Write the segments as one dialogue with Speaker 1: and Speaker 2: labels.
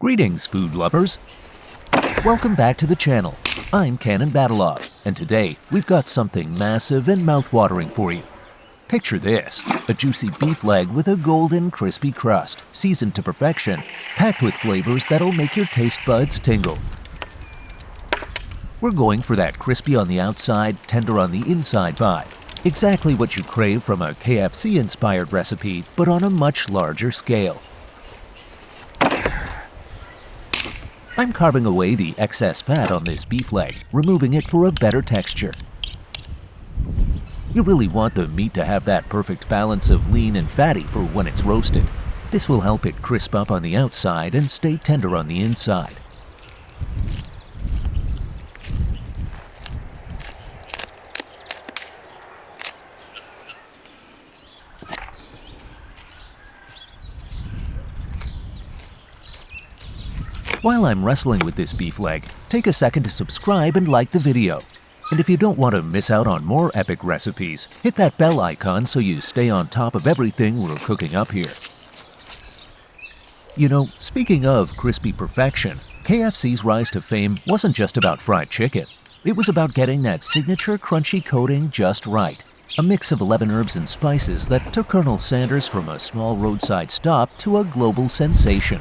Speaker 1: Greetings, food lovers! Welcome back to the channel. I'm Kanan Badalov, and today we've got something massive and mouth-watering for you. Picture this, a juicy beef leg with a golden, crispy crust, seasoned to perfection, packed with flavors that'll make your taste buds tingle. We're going for that crispy on the outside, tender on the inside vibe. Exactly what you crave from a KFC-inspired recipe, but on a much larger scale. I'm carving away the excess fat on this beef leg, removing it for a better texture. You really want the meat to have that perfect balance of lean and fatty for when it's roasted. This will help it crisp up on the outside and stay tender on the inside. While I'm wrestling with this beef leg, take a second to subscribe and like the video. And if you don't want to miss out on more epic recipes, hit that bell icon so you stay on top of everything we're cooking up here. You know, speaking of crispy perfection, KFC's rise to fame wasn't just about fried chicken. It was about getting that signature crunchy coating just right. A mix of 11 herbs and spices that took Colonel Sanders from a small roadside stop to a global sensation.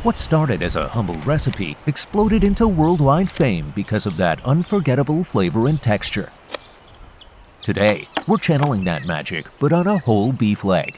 Speaker 1: What started as a humble recipe exploded into worldwide fame because of that unforgettable flavor and texture. Today, we're channeling that magic, but on a whole beef leg.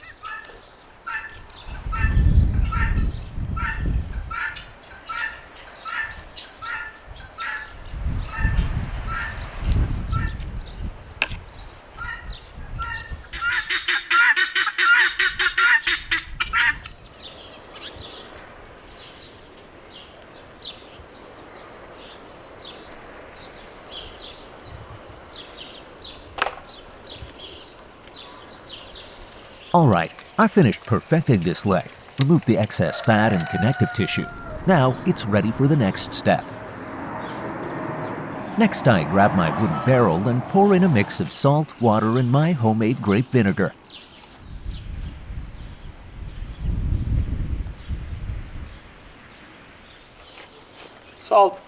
Speaker 1: Alright, I finished perfecting this leg, removed the excess fat and connective tissue. Now it's ready for the next step. Next I grab my wooden barrel and pour in a mix of salt, water, and my homemade grape vinegar.
Speaker 2: Salt.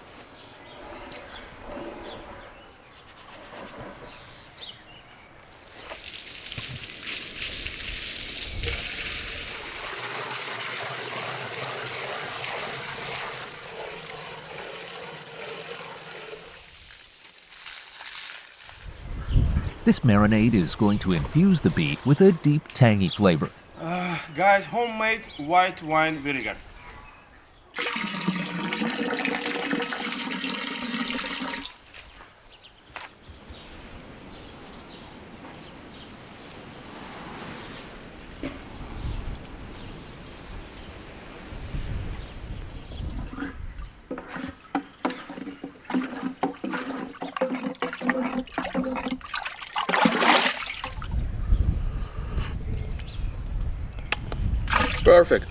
Speaker 1: This marinade is going to infuse the beef with a deep, tangy flavor.
Speaker 2: Guys, homemade white wine vinegar. Perfect.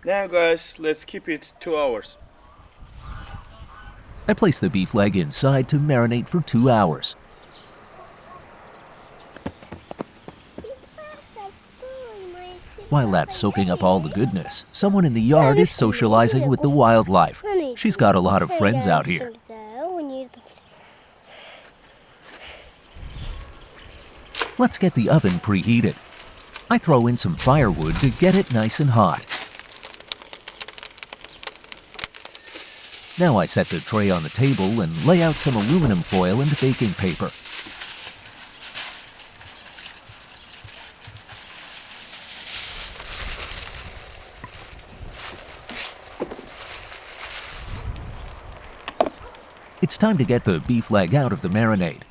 Speaker 2: Now guys, let's keep it 2 hours.
Speaker 1: I place the beef leg inside to marinate for 2 hours. While that's soaking up all the goodness, someone in the yard is socializing with the wildlife. She's got a lot of friends out here. Let's get the oven preheated. I throw in some firewood to get it nice and hot. Now I set the tray on the table and lay out some aluminum foil and baking paper. It's time to get the beef leg out of the marinade.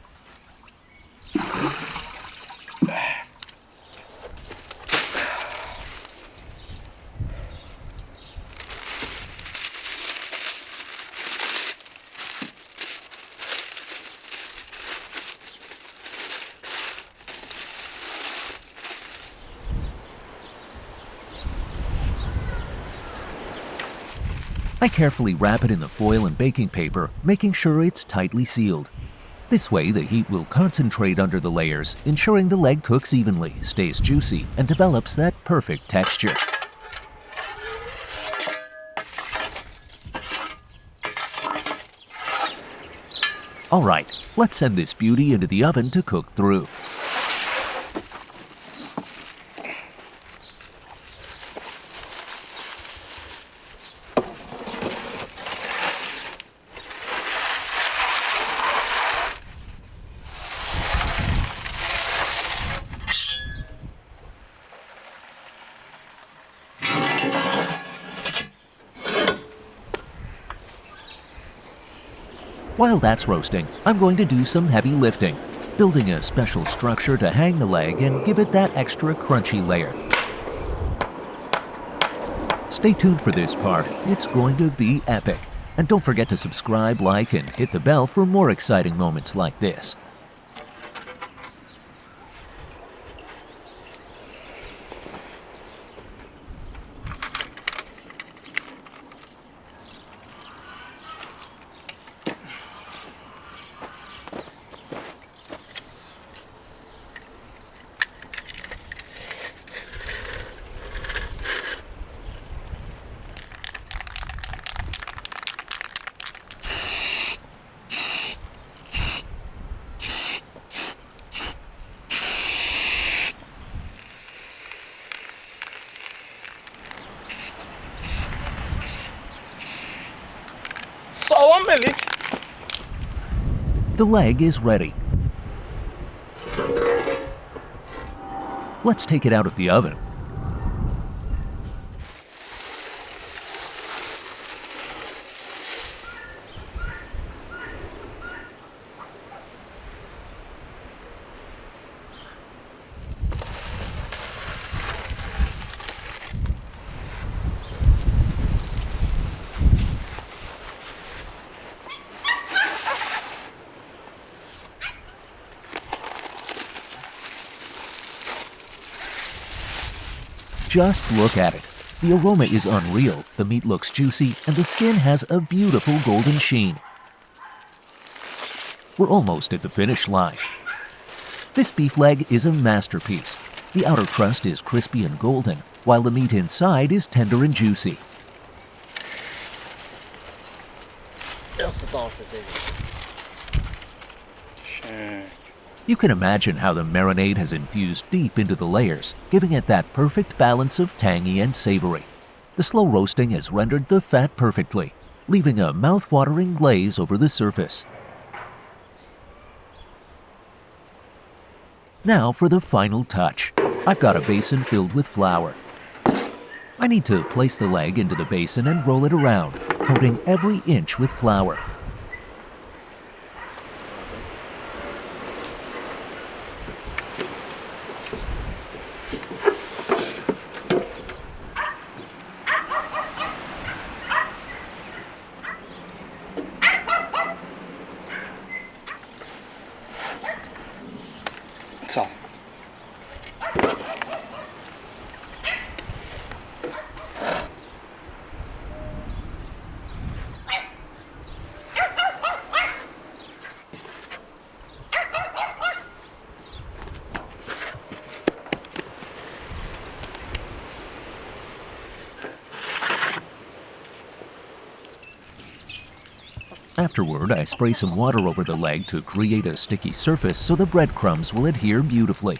Speaker 1: I I carefully wrap it in the foil and baking paper, making sure it's tightly sealed. This way, the heat will concentrate under the layers, ensuring the leg cooks evenly, stays juicy, and develops that perfect texture. Alright, let's send this beauty into the oven to cook through. While that's roasting, I'm going to do some heavy lifting, building a special structure to hang the leg and give it that extra crunchy layer. Stay tuned for this part, it's going to be epic. And don't forget to subscribe, like, and hit the bell for more exciting moments like this. The leg is ready. Let's take it out of the oven. Just look at it. The aroma is unreal, the meat looks juicy, and the skin has a beautiful golden sheen. We're almost at the finish line. This beef leg is a masterpiece. The outer crust is crispy and golden, while the meat inside is tender and juicy. You can imagine how the marinade has infused deep into the layers, giving it that perfect balance of tangy and savory. The slow roasting has rendered the fat perfectly, leaving a mouth-watering glaze over the surface. Now for the final touch. I've got a basin filled with flour. I need to place the leg into the basin and roll it around, coating every inch with flour. Afterward, I spray some water over the leg to create a sticky surface so the breadcrumbs will adhere beautifully.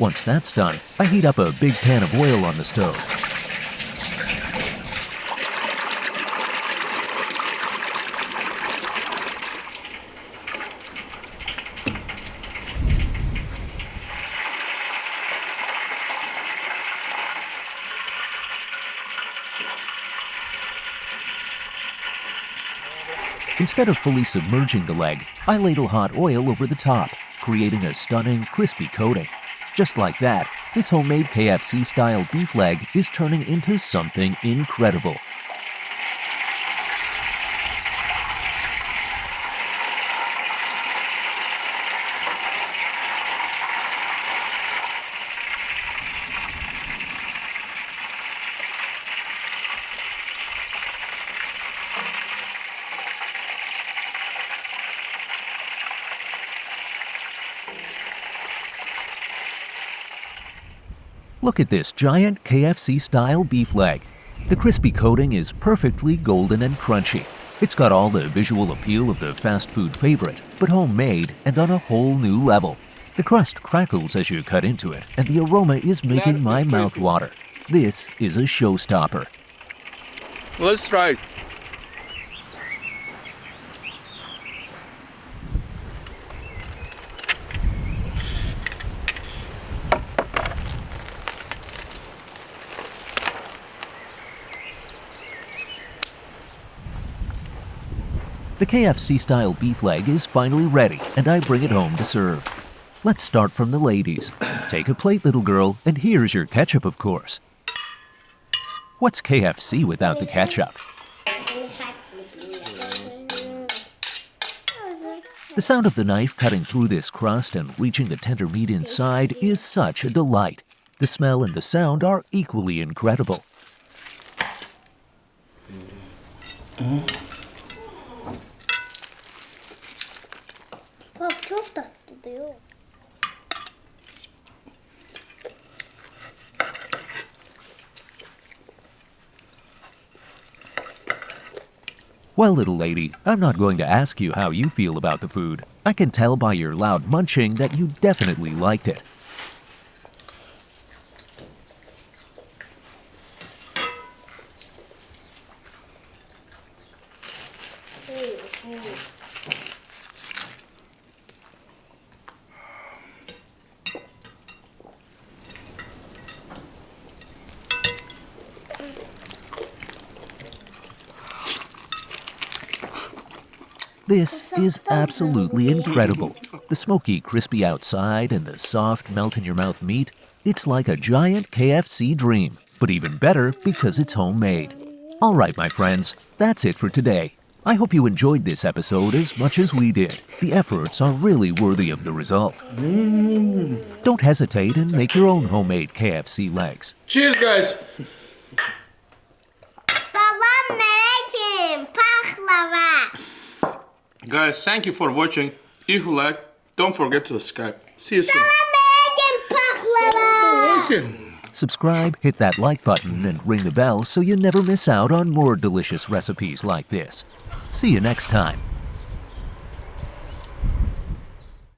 Speaker 1: Once that's done, I heat up a big pan of oil on the stove. Instead of fully submerging the leg, I ladle hot oil over the top, creating a stunning, crispy coating. Just like that, this homemade KFC-style beef leg is turning into something incredible. Look at this giant KFC-style beef leg. The crispy coating is perfectly golden and crunchy. It's got all the visual appeal of the fast food favorite, but homemade and on a whole new level. The crust crackles as you cut into it, and the aroma is making my mouth water. This is a showstopper.
Speaker 2: Let's try it.
Speaker 1: The KFC-style beef leg is finally ready, and I bring it home to serve. Let's start from the ladies. Take a plate, little girl, and here's your ketchup, of course. What's KFC without the ketchup? The sound of the knife cutting through this crust and reaching the tender meat inside is such a delight. The smell and the sound are equally incredible.
Speaker 3: Bak çok tatlı diyor.
Speaker 1: Well, little lady, I'm not going to ask you how you feel about the food. I can tell by your loud munching that you definitely liked it. This is absolutely incredible. The smoky, crispy outside and the soft, melt-in-your-mouth meat, it's like a giant KFC dream, but even better because it's homemade. All right, my friends, that's it for today. I hope you enjoyed this episode as much as we did. The efforts are really worthy of the result. Don't hesitate and make your own homemade KFC legs.
Speaker 2: Cheers, guys.
Speaker 3: Salam aleyküm, pahlava.
Speaker 2: Guys, thank you for watching. If you like, don't forget to subscribe. See you soon.
Speaker 3: Salam aleyküm, pahlava.
Speaker 2: Okay.
Speaker 1: Subscribe, hit that like button, and ring the bell so you never miss out on more delicious recipes like this. See you next time.